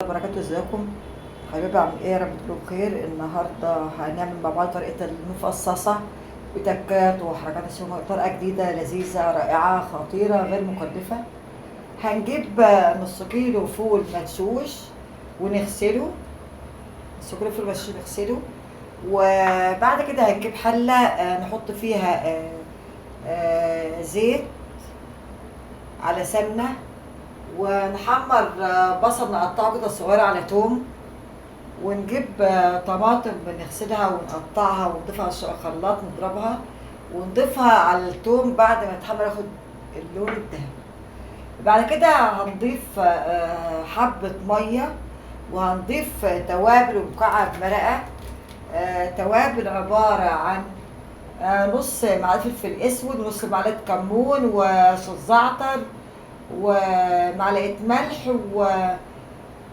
بركاته، ازيكم حبايبي؟ عامل ايه؟ يا رب تكونوا بخير. النهارده هنعمل مع بعض طريقه المفصصه بتكات وحركات الشمال، طريقه جديده لذيذه رائعه خطيره غير مكلفه. هنجيب نص كيلو فول مدشوش ونغسله. نص كيلو فول مدشوش نغسله، وبعد كده هنجيب حله نحط فيها زيت على سمنه، ونحمر بصل نقطعه كده صغيره على توم، ونجيب طماطم بنغسلها ونقطعها ونضيفها على الخلاط نضربها، ونضيفها على التوم بعد ما يتحمر ياخد اللون الذهبي. بعد كده هنضيف حبة مية، وهنضيف توابل ومكعب مرقة. توابل عبارة عن نص معلقة فلفل اسود، ونص معلقة كمون، وصوص زعتر، ومعلقة ملح،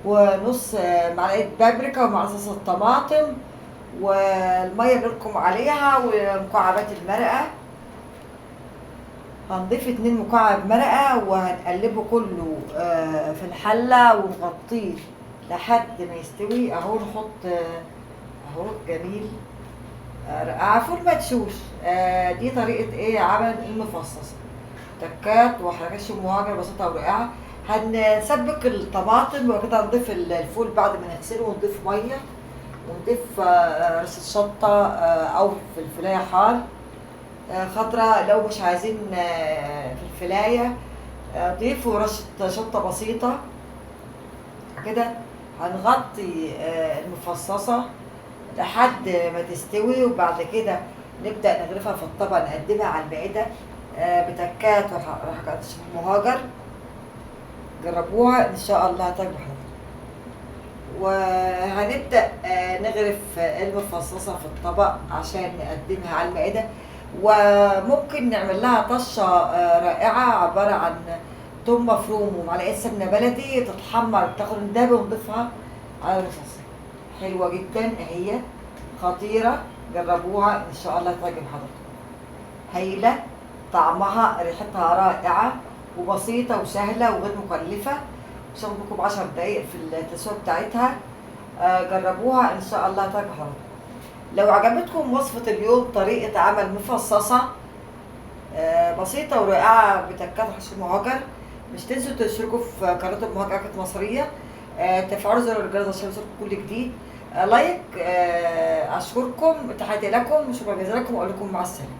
ونص معلقه بابريكا، ومعلقه صلصه طماطم، والميه اللي لكم عليها، ومكعبات المرقه. هنضيف 2 مكعب مرقه وهنقلبه كله في الحله ونغطيه لحد ما يستوي. اهو نحط اهو جميل رقعه فول مدشوش. دي طريقه ايه عمل المفصص، تكات وحركات مهاجر بسيطه ورقعه. هنسبك الطماطم، وبعد كده هنضيف الفول بعد ما نغسله، ونضيف ميه، ونضيف رشه شطه او فلفلايه حار خضراء. لو مش عايزين فلفلايه ضيفوا رشه شطه بسيطه كده. هنغطي المفصصه لحد ما تستوي، وبعد كده نبدا نغرفها في الطبق، نقدمها على المائده بتكات وحركات مهاجر. جربوها ان شاء الله هتعجبكم. وهنبدا نغرف المفصصه في الطبق عشان نقدمها على المائده. وممكن نعمل لها طشه رائعه عباره عن توم مفروم ومعلقه سمنه بلدي تتحمر تاخد الدهب، ونضيفها على المفصصه. حلوه جدا اهي، خطيره. جربوها ان شاء الله تعجب حضرتك. هايله، طعمها ريحتها رائعه، وبسيطة وسهلة وغير مكلفة. بتاخد لكم 10 دقايق في التسوية بتاعتها. جربوها ان شاء الله تعجب حضرتك. لو عجبتكم وصفة اليوم طريقة عمل مفصصة بسيطة ورائعة بتكات حشو مهاجر، مش تنسوا تشتركوا في قناة المهاجر أكلات مصرية، تفعلوا زر الجرس عشان يوصلكم كل جديد. لايك. أشكركم، تحياتي لكم، شكرا جزيلا لكم، وأقول لكم مع السلامة.